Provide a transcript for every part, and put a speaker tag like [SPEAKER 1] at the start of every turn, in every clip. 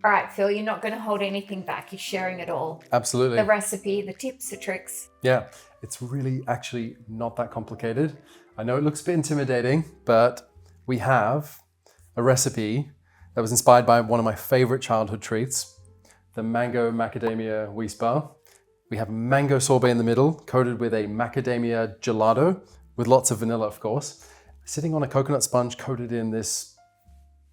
[SPEAKER 1] All right, Phil, you're not going to hold anything back. You're sharing it all.
[SPEAKER 2] Absolutely.
[SPEAKER 1] The recipe, the tips, the tricks.
[SPEAKER 2] Yeah, it's really actually not that complicated. I know it looks a bit intimidating, but we have a recipe that was inspired by one of my favorite childhood treats, the mango macadamia Weis bar. We have mango sorbet in the middle, coated with a macadamia gelato, with lots of vanilla, of course, sitting on a coconut sponge coated in this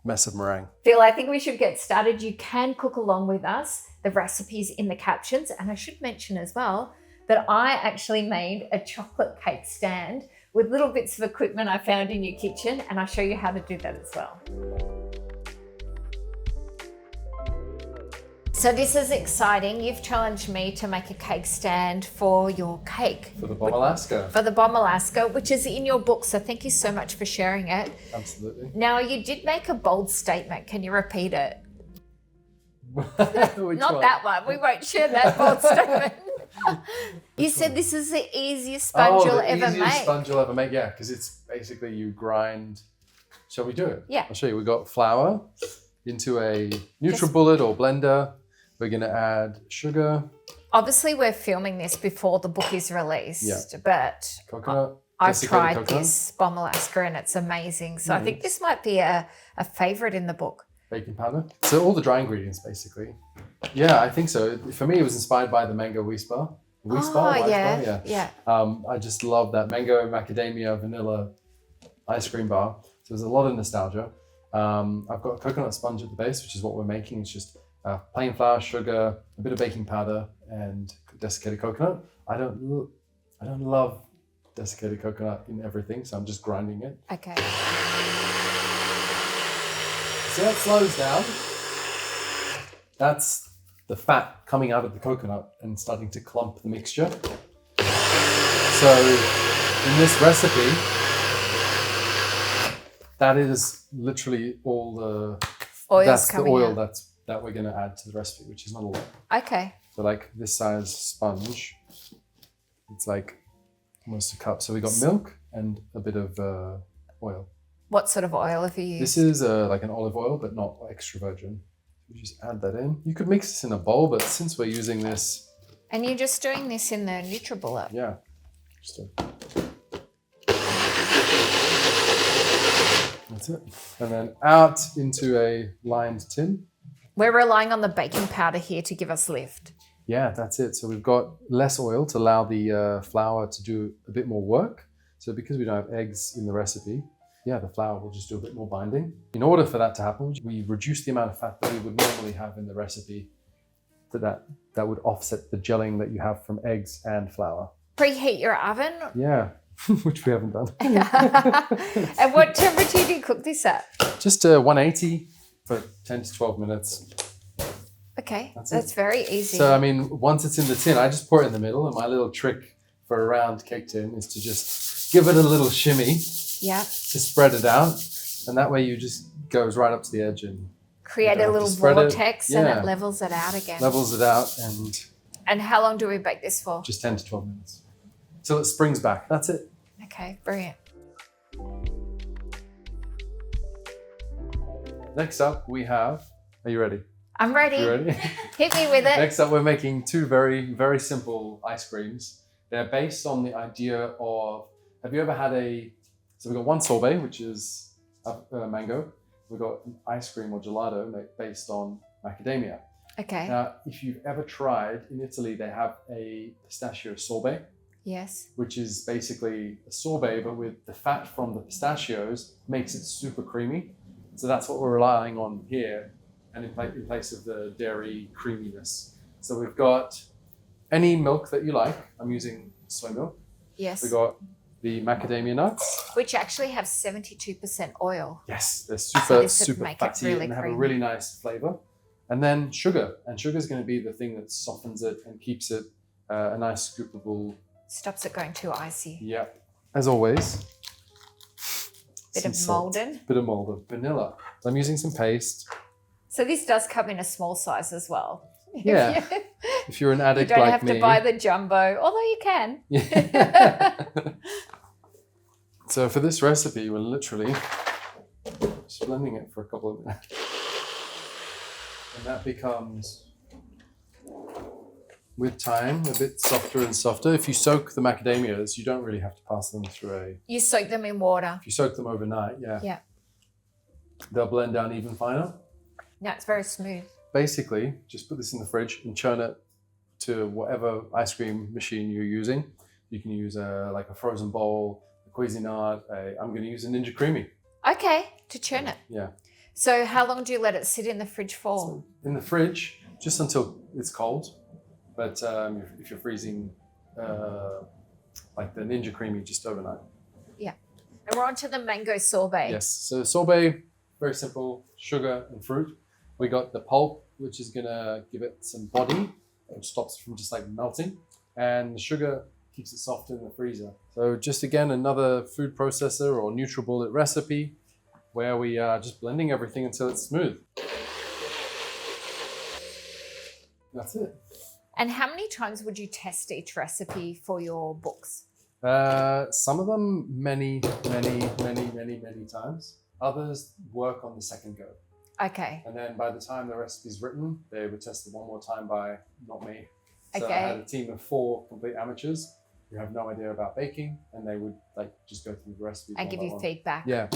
[SPEAKER 2] mess of meringue.
[SPEAKER 1] Phil, I think we should get started. You can cook along with us. The recipe's in the captions. And I should mention as well that I actually made a chocolate cake stand with little bits of equipment I found in your kitchen, and I'll show you how to do that as well. So this is exciting. You've challenged me to make a cake stand for your cake.
[SPEAKER 2] For the Bombe Alaska.
[SPEAKER 1] For the Bombe Alaska, which is in your book. So thank you so much for sharing it.
[SPEAKER 2] Absolutely.
[SPEAKER 1] Now, you did make a bold statement. Can you repeat it?
[SPEAKER 2] Not
[SPEAKER 1] Not that one. We won't share that bold statement. You said this is the easiest sponge you'll ever make.
[SPEAKER 2] Easiest sponge you'll ever make, yeah, because it's basically you grind. Shall we do it?
[SPEAKER 1] Yeah.
[SPEAKER 2] I'll show you. We've got flour into a NutriBullet or blender. We're going to add sugar.
[SPEAKER 1] Obviously, we're filming this before the book is released, but
[SPEAKER 2] Coconut.
[SPEAKER 1] I've tried this Bombe Alaska and it's amazing. So I think this might be a favourite in the book.
[SPEAKER 2] Baking powder. So all the dry ingredients, basically. Yeah, I think so. For me, it was inspired by the mango Weis bar. Weis bar?
[SPEAKER 1] Yeah.
[SPEAKER 2] I just love that mango, macadamia, vanilla ice cream bar. So there's a lot of nostalgia. I've got a coconut sponge at the base, which is what we're making. It's just plain flour, sugar, a bit of baking powder, and desiccated coconut. I don't love desiccated coconut in everything, so I'm just grinding it.
[SPEAKER 1] Okay.
[SPEAKER 2] See how it slows down? That's the fat coming out of the coconut and starting to clump the mixture. So in this recipe, that is literally all the
[SPEAKER 1] Oil's coming
[SPEAKER 2] the oil
[SPEAKER 1] out.
[SPEAKER 2] that we're going to add to the recipe, which is not a lot.
[SPEAKER 1] Okay.
[SPEAKER 2] So like this size sponge, it's like almost a cup. So we got milk and a bit of oil.
[SPEAKER 1] What sort of oil have you used?
[SPEAKER 2] This is like an olive oil, but not extra virgin. You just add that in. You could mix this in a bowl, but since we're using this...
[SPEAKER 1] And you're just doing this in the NutriBullet?
[SPEAKER 2] Yeah. That's it. And then out into a lined tin.
[SPEAKER 1] We're relying on the baking powder here to give us lift.
[SPEAKER 2] Yeah, that's it. So we've got less oil to allow the flour to do a bit more work. So because we don't have eggs in the recipe, yeah, the flour will just do a bit more binding. In order for that to happen, we reduce the amount of fat that we would normally have in the recipe that would offset the gelling that you have from eggs and flour.
[SPEAKER 1] Preheat your oven?
[SPEAKER 2] Yeah, which we haven't done.
[SPEAKER 1] And what temperature do you cook this at?
[SPEAKER 2] Just 180 for 10 to 12 minutes.
[SPEAKER 1] Okay, that's very easy.
[SPEAKER 2] So, I mean, once it's in the tin, I just pour it in the middle. And my little trick for a round cake tin is to just give it a little shimmy.
[SPEAKER 1] Yeah.
[SPEAKER 2] To spread it out. And that way you just goes right up to the edge and
[SPEAKER 1] create a little vortex and it levels it out again.
[SPEAKER 2] Levels it out
[SPEAKER 1] And how long do we bake this for?
[SPEAKER 2] Just 10 to 12 minutes. Till it springs back. That's it.
[SPEAKER 1] Okay, brilliant.
[SPEAKER 2] Next up we have, are you ready?
[SPEAKER 1] I'm ready.
[SPEAKER 2] You ready?
[SPEAKER 1] Hit me with it.
[SPEAKER 2] Next up we're making two very, very simple ice creams. They're based on the idea of, have you ever had so we've got one sorbet, which is mango. We've got an ice cream or gelato based on macadamia.
[SPEAKER 1] Okay.
[SPEAKER 2] Now, if you've ever tried, in Italy, they have a pistachio sorbet.
[SPEAKER 1] Yes.
[SPEAKER 2] Which is basically a sorbet, but with the fat from the pistachios, makes it super creamy. So that's what we're relying on here, and in place of the dairy creaminess. So we've got any milk that you like. I'm using soy milk.
[SPEAKER 1] Yes.
[SPEAKER 2] We've got the macadamia nuts.
[SPEAKER 1] Which actually have 72% oil.
[SPEAKER 2] Yes, they're super fatty
[SPEAKER 1] really
[SPEAKER 2] and have
[SPEAKER 1] creamy.
[SPEAKER 2] a really nice flavor. And then sugar. And sugar is going to be the thing that softens it and keeps it a nice scoopable.
[SPEAKER 1] Stops it going too icy.
[SPEAKER 2] Yeah. As always.
[SPEAKER 1] Bit of Malden.
[SPEAKER 2] Bit of Malden. Vanilla. So I'm using some paste.
[SPEAKER 1] So this does come in a small size as well.
[SPEAKER 2] Yeah. If you're an addict
[SPEAKER 1] like me. You don't
[SPEAKER 2] like
[SPEAKER 1] have to buy the jumbo, although you can.
[SPEAKER 2] Yeah. So for this recipe, we're literally just blending it for a couple of minutes. And that becomes, with time, a bit softer and softer. If you soak the macadamias, you don't really have to pass them through
[SPEAKER 1] You soak them in water.
[SPEAKER 2] If you soak them overnight,
[SPEAKER 1] Yeah.
[SPEAKER 2] they'll blend down even finer.
[SPEAKER 1] No, it's very smooth.
[SPEAKER 2] Basically, just put this in the fridge and churn it to whatever ice cream machine you're using. You can use like a frozen bowl, a Cuisinart. I'm going to use a Ninja Creamy.
[SPEAKER 1] Okay, to churn it.
[SPEAKER 2] Yeah.
[SPEAKER 1] So how long do you let it sit in the fridge for?
[SPEAKER 2] So in the fridge, just until it's cold. But if you're freezing like the Ninja Creamy, just overnight.
[SPEAKER 1] Yeah. And we're on to the mango sorbet.
[SPEAKER 2] Yes. So sorbet, very simple, sugar and fruit. We got the pulp, which is going to give it some body, which stops it from just like melting. And the sugar keeps it soft in the freezer. So just again, another food processor or NutriBullet recipe where we are just blending everything until it's smooth. That's it.
[SPEAKER 1] And how many times would you test each recipe for your books?
[SPEAKER 2] Some of them many times. Others work on the second go.
[SPEAKER 1] Okay.
[SPEAKER 2] And then by the time the recipe's written, they were tested one more time by not me. So
[SPEAKER 1] Okay.
[SPEAKER 2] I had a team of 4 complete amateurs who have no idea about baking, and they would like just go through the recipe
[SPEAKER 1] And give you feedback.
[SPEAKER 2] Yeah.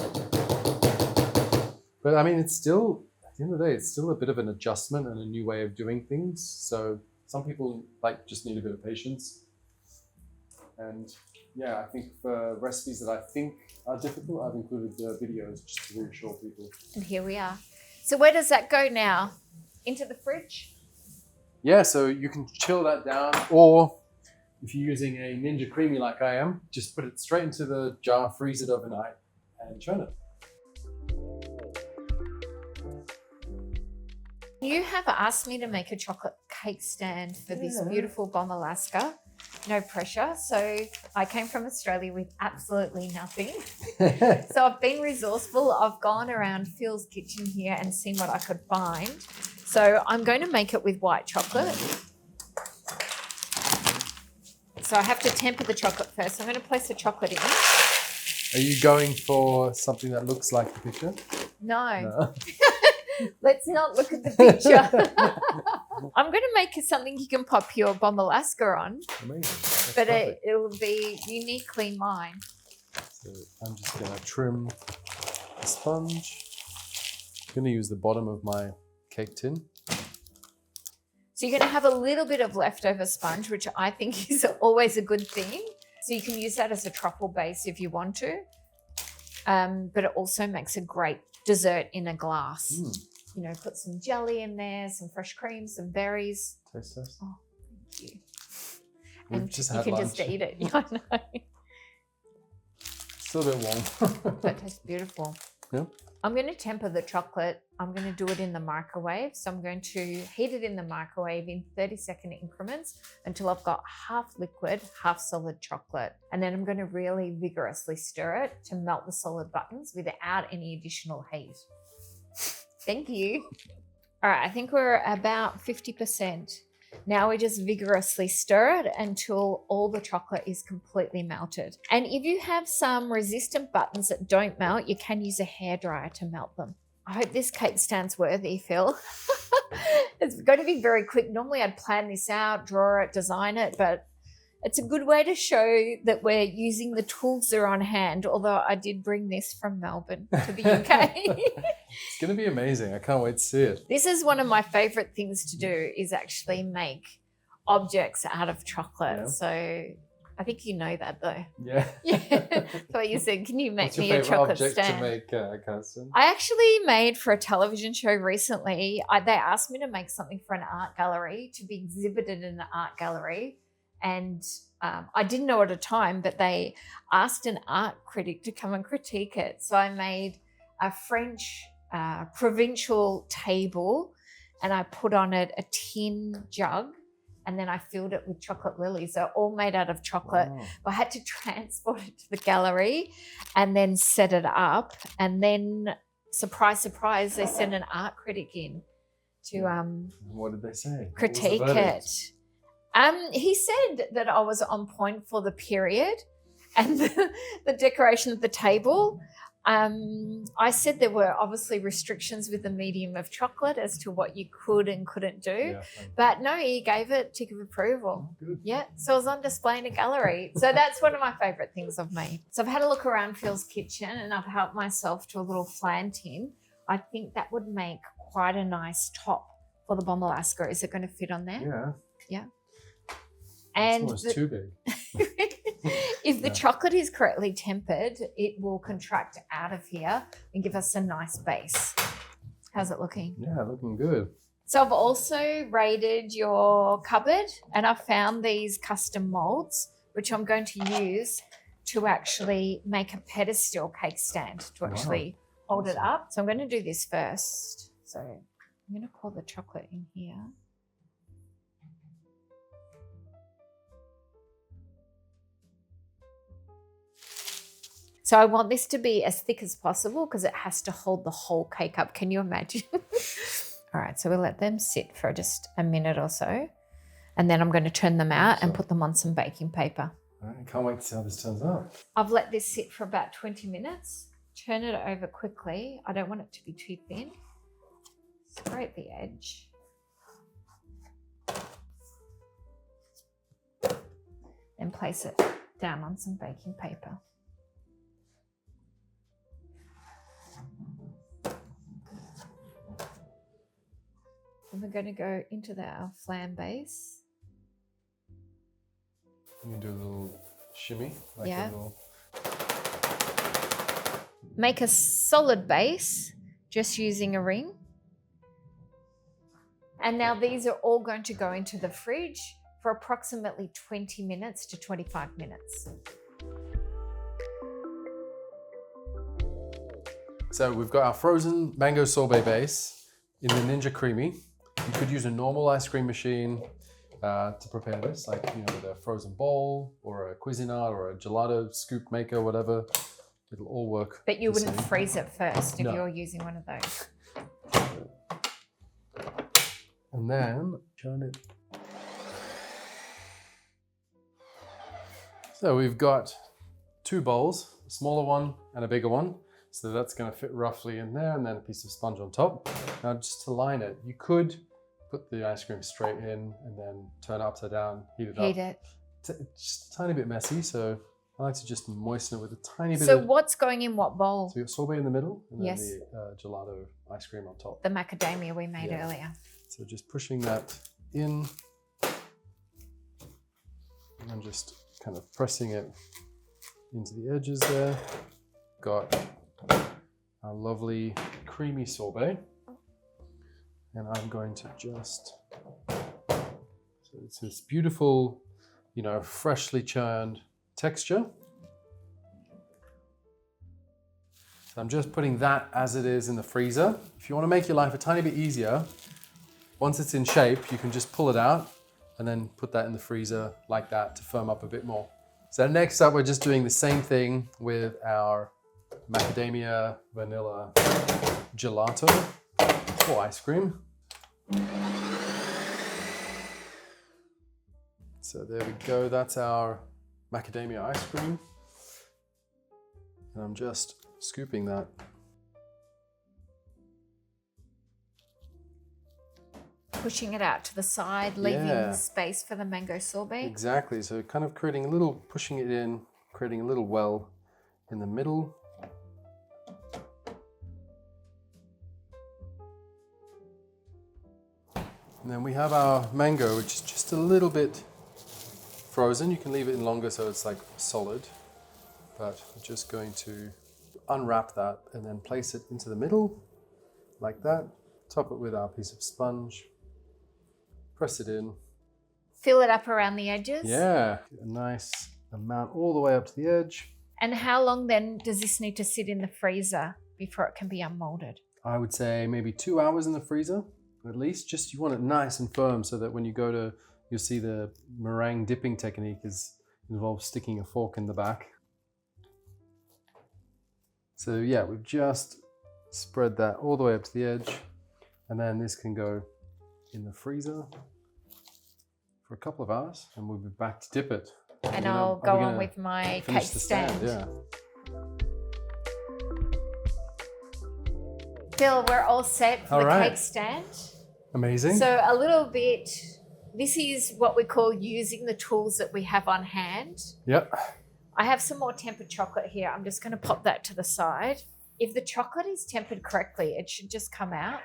[SPEAKER 2] But I mean, it's still, at the end of the day, it's still a bit of an adjustment and a new way of doing things. So some people like just need a bit of patience. And yeah, I think for recipes that I think are difficult, I've included the videos just to reassure people.
[SPEAKER 1] And here we are. So where does that go now? Into the fridge?
[SPEAKER 2] Yeah, so you can chill that down, or if you're using a Ninja Creamy like I am, just put it straight into the jar, freeze it overnight, and churn it.
[SPEAKER 1] You have asked me to make a chocolate cake stand for this beautiful Bombe Alaska. No pressure. So I came from Australia with absolutely nothing. So I've been resourceful. I've gone around Phil's kitchen here and seen what I could find. So I'm going to make it with white chocolate. So I have to temper the chocolate first. So I'm going to place the chocolate in.
[SPEAKER 2] Are you going for something that looks like the picture?
[SPEAKER 1] No. Let's not look at the picture. I'm going to make something you can pop your Bombe Alaska on.
[SPEAKER 2] Amazing. That's
[SPEAKER 1] But
[SPEAKER 2] perfect.
[SPEAKER 1] it will be uniquely mine.
[SPEAKER 2] So I'm just going to trim the sponge. I'm going to use the bottom of my cake tin.
[SPEAKER 1] So you're going to have a little bit of leftover sponge, which I think is always a good thing. So you can use that as a truffle base if you want to. But it also makes a great dessert in a glass. You know, put some jelly in there, some fresh cream, some berries.
[SPEAKER 2] Taste test.
[SPEAKER 1] Oh, thank you.
[SPEAKER 2] We've
[SPEAKER 1] And
[SPEAKER 2] just
[SPEAKER 1] you
[SPEAKER 2] had
[SPEAKER 1] can
[SPEAKER 2] lunch.
[SPEAKER 1] just eat it. Yeah, I know.
[SPEAKER 2] Still a bit warm.
[SPEAKER 1] That tastes beautiful.
[SPEAKER 2] Yeah.
[SPEAKER 1] I'm going to temper the chocolate. I'm going to do it in the microwave. So I'm going to heat it in the microwave in 30-second increments until I've got half liquid, half solid chocolate. And then I'm going to really vigorously stir it to melt the solid buttons without any additional heat. Thank you. All right, I think we're about 50%. Now we just vigorously stir it until all the chocolate is completely melted. And if you have some resistant buttons that don't melt, you can use a hairdryer to melt them. I hope this cake stands worthy, Phil. It's going to be very quick. Normally I'd plan this out, draw it, design it, but it's a good way to show that we're using the tools that are on hand, although I did bring this from Melbourne to the UK.
[SPEAKER 2] It's going to be amazing. I can't wait to see it.
[SPEAKER 1] This is one of my favorite things to do, is actually make objects out of chocolate.
[SPEAKER 2] Yeah.
[SPEAKER 1] So I think you know that though.
[SPEAKER 2] Yeah.
[SPEAKER 1] Yeah. So you said, can you make
[SPEAKER 2] What's your
[SPEAKER 1] me a
[SPEAKER 2] favorite
[SPEAKER 1] chocolate
[SPEAKER 2] object
[SPEAKER 1] stand?
[SPEAKER 2] to make, Kirsten?
[SPEAKER 1] I actually made for a television show recently. They asked me to make something for an art gallery to be exhibited in an art gallery. And I didn't know at a time, but they asked an art critic to come and critique it. So I made a French provincial table, and I put on it a tin jug, and then I filled it with chocolate lilies. They're all made out of chocolate.
[SPEAKER 2] Wow.
[SPEAKER 1] I had to transport it to the gallery and then set it up. And then, surprise, surprise, they sent an art critic in to
[SPEAKER 2] What did they say? What was the
[SPEAKER 1] critique
[SPEAKER 2] verdict?
[SPEAKER 1] it. He said that I was on point for the period and the decoration of the table. I said there were obviously restrictions with the medium of chocolate as to what you could and couldn't do.
[SPEAKER 2] Yeah.
[SPEAKER 1] But no, he gave it tick of approval.
[SPEAKER 2] Good.
[SPEAKER 1] Yeah, so it was on display in a gallery. So that's one of my favourite things I've made. So I've had a look around Phil's kitchen and I've helped myself to a little flan tin. I think that would make quite a nice top for the Bombe Alaska. Is it going to fit on there?
[SPEAKER 2] Yeah.
[SPEAKER 1] Yeah.
[SPEAKER 2] It's
[SPEAKER 1] And
[SPEAKER 2] almost too big.
[SPEAKER 1] if the chocolate is correctly tempered, it will contract out of here and give us a nice base. How's it looking?
[SPEAKER 2] Yeah, looking good.
[SPEAKER 1] So I've also raided your cupboard and I found these custom molds, which I'm going to use to actually make a pedestal cake stand to actually hold it up. So I'm going to do this first. So I'm going to pour the chocolate in here. So I want this to be as thick as possible because it has to hold the whole cake up. Can you imagine? All right, so we'll let them sit for just a minute or so. And then I'm going to turn them out and put them on some baking paper.
[SPEAKER 2] All right, can't wait to see how this turns out.
[SPEAKER 1] I've let this sit for about 20 minutes. Turn it over quickly. I don't want it to be too thin. Scrape the edge. And place it down on some baking paper. And we're going to go into our flan base.
[SPEAKER 2] You can do a little shimmy. Like
[SPEAKER 1] Yeah.
[SPEAKER 2] a little...
[SPEAKER 1] Make a solid base just using a ring. And now these are all going to go into the fridge for approximately 20 minutes to 25 minutes.
[SPEAKER 2] So we've got our frozen mango sorbet base in the Ninja Creamy. You could use a normal ice cream machine to prepare this, like with a frozen bowl or a Cuisinart or a gelato scoop maker, whatever. It'll all work.
[SPEAKER 1] But you
[SPEAKER 2] the
[SPEAKER 1] wouldn't
[SPEAKER 2] same.
[SPEAKER 1] freeze it first if
[SPEAKER 2] No.
[SPEAKER 1] you're using one of those.
[SPEAKER 2] And then turn it. So we've got two bowls, a smaller one and a bigger one. So that's going to fit roughly in there, and then a piece of sponge on top. Now just to line it, you could put the ice cream straight in and then turn it upside down, heat it up.
[SPEAKER 1] Heat it.
[SPEAKER 2] It's just a tiny bit messy, so I like to just moisten it with a tiny bit
[SPEAKER 1] So
[SPEAKER 2] of...
[SPEAKER 1] what's going in what bowl?
[SPEAKER 2] So you've got sorbet in the middle, and then
[SPEAKER 1] Yes.
[SPEAKER 2] the gelato ice cream on top.
[SPEAKER 1] The macadamia we made
[SPEAKER 2] Yeah.
[SPEAKER 1] earlier.
[SPEAKER 2] So just pushing that in, and just kind of pressing it into the edges there. Got our lovely creamy sorbet. And I'm going to just, so it's this beautiful, freshly churned texture. So I'm just putting that as it is in the freezer. If you want to make your life a tiny bit easier, once it's in shape, you can just pull it out and then put that in the freezer like that to firm up a bit more. So next up, we're just doing the same thing with our macadamia vanilla gelato or ice cream. So there we go, that's our macadamia ice cream. And I'm just scooping that.
[SPEAKER 1] Pushing it out to the side, leaving
[SPEAKER 2] Yeah.
[SPEAKER 1] space for the mango sorbet.
[SPEAKER 2] Exactly, so kind of creating a little, pushing it in, creating a little well in the middle. And then we have our mango, which is just a little bit frozen. You can leave it in longer so it's like solid, but we're just going to unwrap that and then place it into the middle like that. Top it with our piece of sponge, press it in.
[SPEAKER 1] Fill it up around the edges.
[SPEAKER 2] Yeah, a nice amount all the way up to the edge.
[SPEAKER 1] And how long then does this need to sit in the freezer before it can be unmolded?
[SPEAKER 2] I would say maybe 2 hours in the freezer, at least. Just you want it nice and firm so that when you go to, you'll see the meringue dipping technique involves sticking a fork in the back. So yeah, we've just spread that all the way up to the edge, and then this can go in the freezer for a couple of hours, and we'll be back to dip it.
[SPEAKER 1] And I'll go on with my cake stand.
[SPEAKER 2] Yeah.
[SPEAKER 1] Phil, we're all set for
[SPEAKER 2] All
[SPEAKER 1] the
[SPEAKER 2] right.
[SPEAKER 1] cake stand.
[SPEAKER 2] Amazing.
[SPEAKER 1] So a little bit, this is what we call using the tools that we have on hand.
[SPEAKER 2] Yep.
[SPEAKER 1] I have some more tempered chocolate here. I'm just going to pop that to the side. If the chocolate is tempered correctly, it should just come out.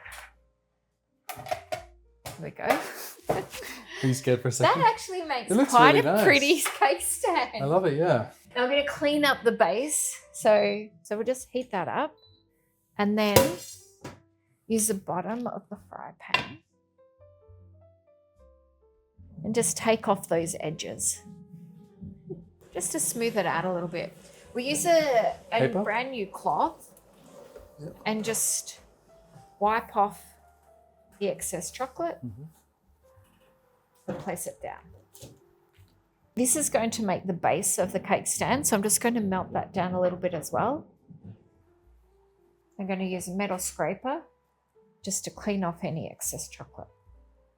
[SPEAKER 1] There we go.
[SPEAKER 2] Are you scared for a second?
[SPEAKER 1] That actually makes
[SPEAKER 2] It looks
[SPEAKER 1] quite
[SPEAKER 2] really
[SPEAKER 1] a
[SPEAKER 2] nice.
[SPEAKER 1] pretty cake stand.
[SPEAKER 2] I love it, yeah.
[SPEAKER 1] Now I'm going to clean up the base. So we'll just heat that up and then use the bottom of the fry pan and just take off those edges just to smooth it out a little bit. We use a
[SPEAKER 2] Paper?
[SPEAKER 1] brand new cloth and just wipe off the excess chocolate and place it down. This is going to make the base of the cake stand, so I'm just going to melt that down a little bit as well. I'm going to use a metal scraper just to clean off any excess chocolate.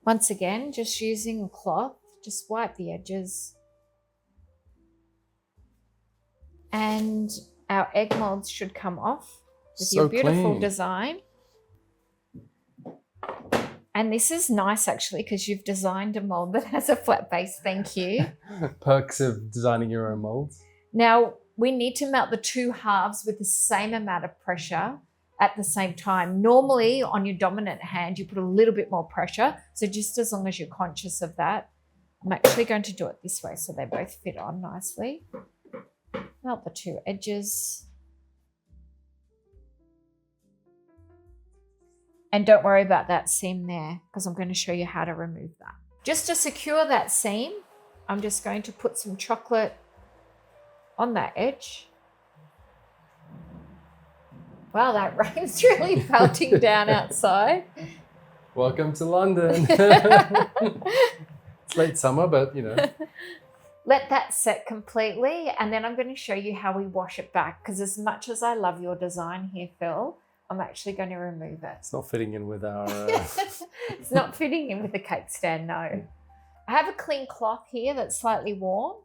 [SPEAKER 1] Once again, just using a cloth, just wipe the edges. And our egg molds should come off with
[SPEAKER 2] So
[SPEAKER 1] your beautiful
[SPEAKER 2] clean.
[SPEAKER 1] design. And this is nice actually because you've designed a mold that has a flat base. Thank you.
[SPEAKER 2] Perks of designing your own molds.
[SPEAKER 1] Now we need to melt the two halves with the same amount of pressure at the same time. Normally on your dominant hand, you put a little bit more pressure. So just as long as you're conscious of that, I'm actually going to do it this way so they both fit on nicely. Melt the two edges. And don't worry about that seam there because I'm going to show you how to remove that. Just to secure that seam, I'm just going to put some chocolate on that edge. Wow, that rain's really pelting down outside.
[SPEAKER 2] Welcome to London. It's late summer, but you know.
[SPEAKER 1] Let that set completely, and then I'm going to show you how we wash it back because as much as I love your design here, Phil, I'm actually going to remove it.
[SPEAKER 2] It's not fitting in with our...
[SPEAKER 1] It's not fitting in with the cake stand, no. I have a clean cloth here that's slightly warm,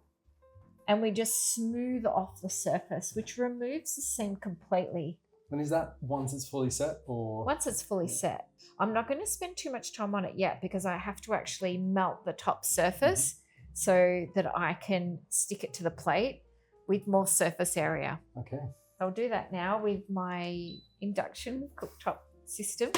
[SPEAKER 1] and we just smooth off the surface, which removes the seam completely.
[SPEAKER 2] And is that once it's fully set or?
[SPEAKER 1] Once it's fully set. I'm not going to spend too much time on it yet because I have to actually melt the top surface so that I can stick it to the plate with more surface area.
[SPEAKER 2] Okay.
[SPEAKER 1] I'll do that now with my induction cooktop system.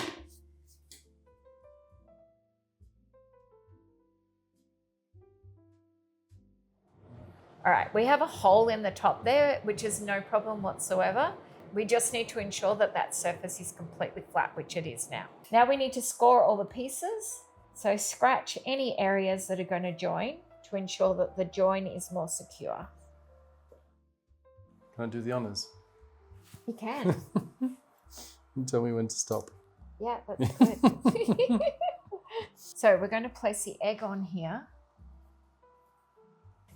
[SPEAKER 1] All right, we have a hole in the top there, which is no problem whatsoever. We just need to ensure that that surface is completely flat, which it is now. Now we need to score all the pieces. So scratch any areas that are going to join to ensure that the join is more secure.
[SPEAKER 2] Can I do the honors?
[SPEAKER 1] You can.
[SPEAKER 2] And tell me when to stop.
[SPEAKER 1] Yeah, that's good. So we're going to place the egg on here.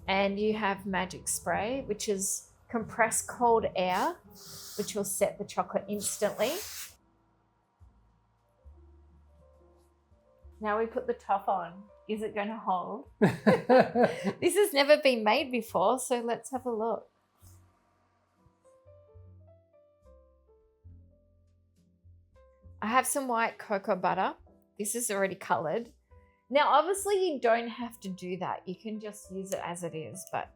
[SPEAKER 1] And you have magic spray, which is compressed cold air, which will set the chocolate instantly. Now we put the top on. Is it going to hold? This has never been made before, so let's have a look. I have some white cocoa butter. This is already colored. Now, obviously you don't have to do that. You can just use it as it is, but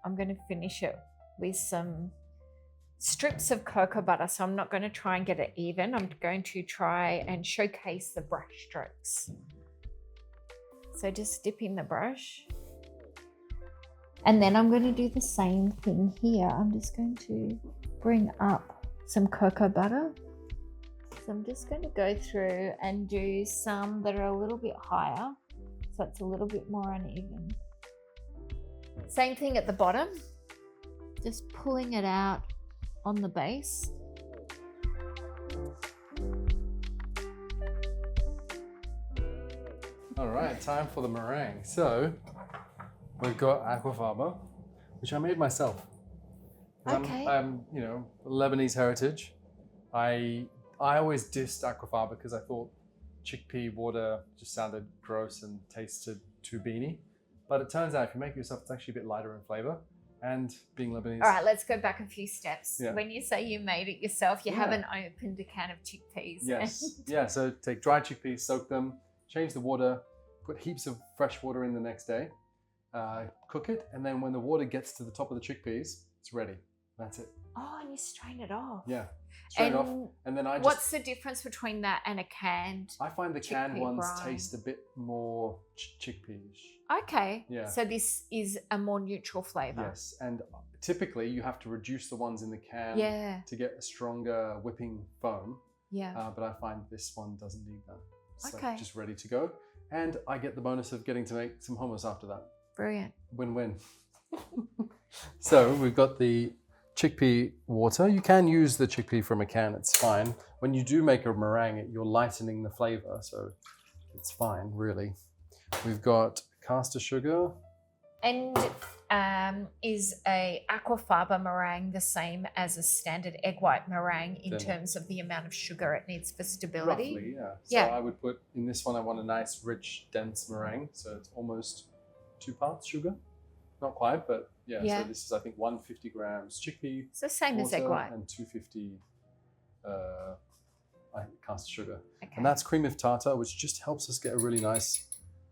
[SPEAKER 1] I'm going to finish it with some strips of cocoa butter. So I'm not going to try and get it even. I'm going to try and showcase the brush strokes. So just dip in the brush. And then I'm going to do the same thing here. I'm just going to bring up some cocoa butter. So I'm just going to go through and do some that are a little bit higher, so it's a little bit more uneven. Same thing at the bottom, just pulling it out on the base.
[SPEAKER 2] All right, time for the meringue. So we've got AQUAFABA, which I made myself.
[SPEAKER 1] Okay.
[SPEAKER 2] I'm Lebanese heritage. I always dissed AQUAFABA because I thought chickpea water just sounded gross and tasted too beany. But it turns out if you make it yourself, it's actually a bit lighter in flavor and being Lebanese.
[SPEAKER 1] All right, let's go back a few steps.
[SPEAKER 2] Yeah.
[SPEAKER 1] When you say you made it yourself, you
[SPEAKER 2] Yeah.
[SPEAKER 1] haven't opened a can of chickpeas.
[SPEAKER 2] Yes. Yeah, so take dried chickpeas, soak them, change the water, put heaps of fresh water in the next day, cook it, and then when the water gets to the top of the chickpeas, it's ready. That's it.
[SPEAKER 1] Oh, and you strain it off.
[SPEAKER 2] Yeah. Strain it off.
[SPEAKER 1] And
[SPEAKER 2] And then
[SPEAKER 1] what's the difference between that and a canned?
[SPEAKER 2] I find the canned
[SPEAKER 1] chickpea
[SPEAKER 2] ones
[SPEAKER 1] brine?
[SPEAKER 2] taste a bit more chickpea-ish.
[SPEAKER 1] Okay.
[SPEAKER 2] Yeah.
[SPEAKER 1] So this is a more neutral flavor.
[SPEAKER 2] Yes, and typically you have to reduce the ones in the can
[SPEAKER 1] Yeah.
[SPEAKER 2] to get a stronger whipping foam,
[SPEAKER 1] Yeah.
[SPEAKER 2] but I find this one doesn't need that. So
[SPEAKER 1] Okay.
[SPEAKER 2] just ready to go. And I get the bonus of getting to make some hummus after that.
[SPEAKER 1] Brilliant.
[SPEAKER 2] Win-win. So we've got the chickpea water. You can use the chickpea from a can, it's fine. When you do make a meringue, you're lightening the flavor, so it's fine, really. We've got caster sugar.
[SPEAKER 1] And is a AQUAFABA meringue the same as a standard egg white meringue in
[SPEAKER 2] Then-
[SPEAKER 1] terms of the amount of sugar it needs for stability?
[SPEAKER 2] Roughly, yeah. So
[SPEAKER 1] Yeah.
[SPEAKER 2] I would put, in this one, I want a nice, rich, dense meringue. So it's almost 2 parts sugar. Not quite, but yeah.
[SPEAKER 1] Yeah.
[SPEAKER 2] So this is, I think, 150 grams chickpea
[SPEAKER 1] It's the same as egg
[SPEAKER 2] water
[SPEAKER 1] white.
[SPEAKER 2] and 250 caster sugar.
[SPEAKER 1] Okay.
[SPEAKER 2] And that's cream of tartar, which just helps us get a really nice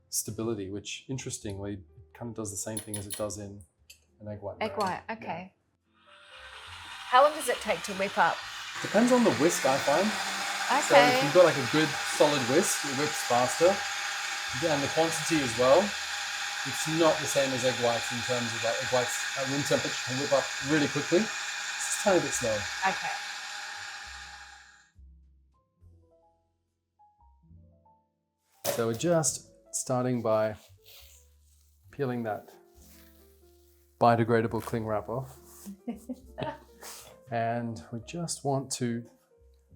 [SPEAKER 2] stability, which interestingly kind of does the same thing as it does in an egg white.
[SPEAKER 1] Egg
[SPEAKER 2] meringue.
[SPEAKER 1] white, okay. How long does it take to whip up?
[SPEAKER 2] Depends on the whisk, I find. So
[SPEAKER 1] Okay.
[SPEAKER 2] if you've got like a good solid whisk, it whips faster. And the quantity as well. It's not the same as egg whites in terms of like egg whites at room temperature can whip up really quickly. It's just a tiny bit slow.
[SPEAKER 1] Okay.
[SPEAKER 2] So we're just starting by peeling that biodegradable cling wrap off. And we just want to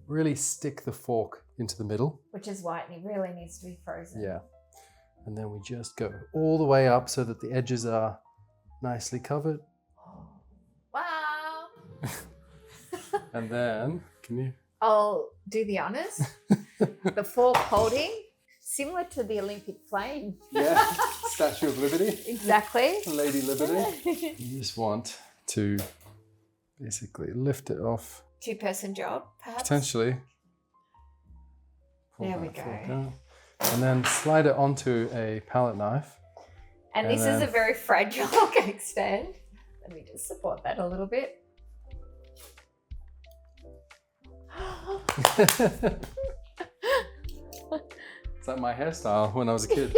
[SPEAKER 2] really stick the fork into the middle.
[SPEAKER 1] Which is white and it really needs to be frozen.
[SPEAKER 2] Yeah. And then we just go all the way up so that the edges are nicely covered.
[SPEAKER 1] Wow.
[SPEAKER 2] And then, can you?
[SPEAKER 1] I'll do the honors. The fork holding, similar to the Olympic flame.
[SPEAKER 2] Yeah, Statue of Liberty.
[SPEAKER 1] Exactly.
[SPEAKER 2] Lady Liberty. You just want to basically lift it off,
[SPEAKER 1] Two-person job, perhaps?
[SPEAKER 2] potentially. Pull
[SPEAKER 1] There we
[SPEAKER 2] that
[SPEAKER 1] go.
[SPEAKER 2] fork out. And then slide it onto a palette knife.
[SPEAKER 1] And
[SPEAKER 2] And
[SPEAKER 1] this is a
[SPEAKER 2] then-
[SPEAKER 1] very fragile cake stand. Let me just support that a little bit.
[SPEAKER 2] Is that my hairstyle when I was a kid?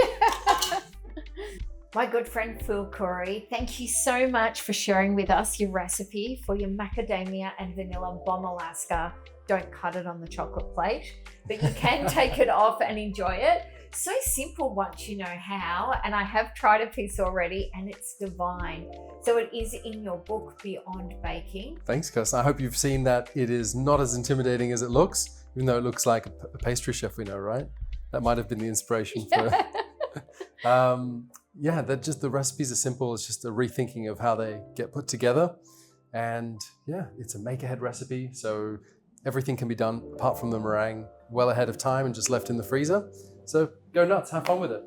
[SPEAKER 1] My good friend Philip Khoury, thank you so much for sharing with us your recipe for your macadamia and vanilla bombe Alaska. Don't cut it on the chocolate plate, but you can take it off and enjoy it. So simple once you know how, and I have tried a piece already and it's divine. So it is in your book, Beyond Baking.
[SPEAKER 2] Thanks, Kirsten. I hope you've seen that it is not as intimidating as it looks, even though it looks like a pastry chef we know, right? That might have been the inspiration for yeah, that just the recipes are simple. It's just a rethinking of how they get put together. And yeah, it's a make-ahead recipe. So everything can be done apart from the meringue well ahead of time and just left in the freezer. So go nuts, have fun with it.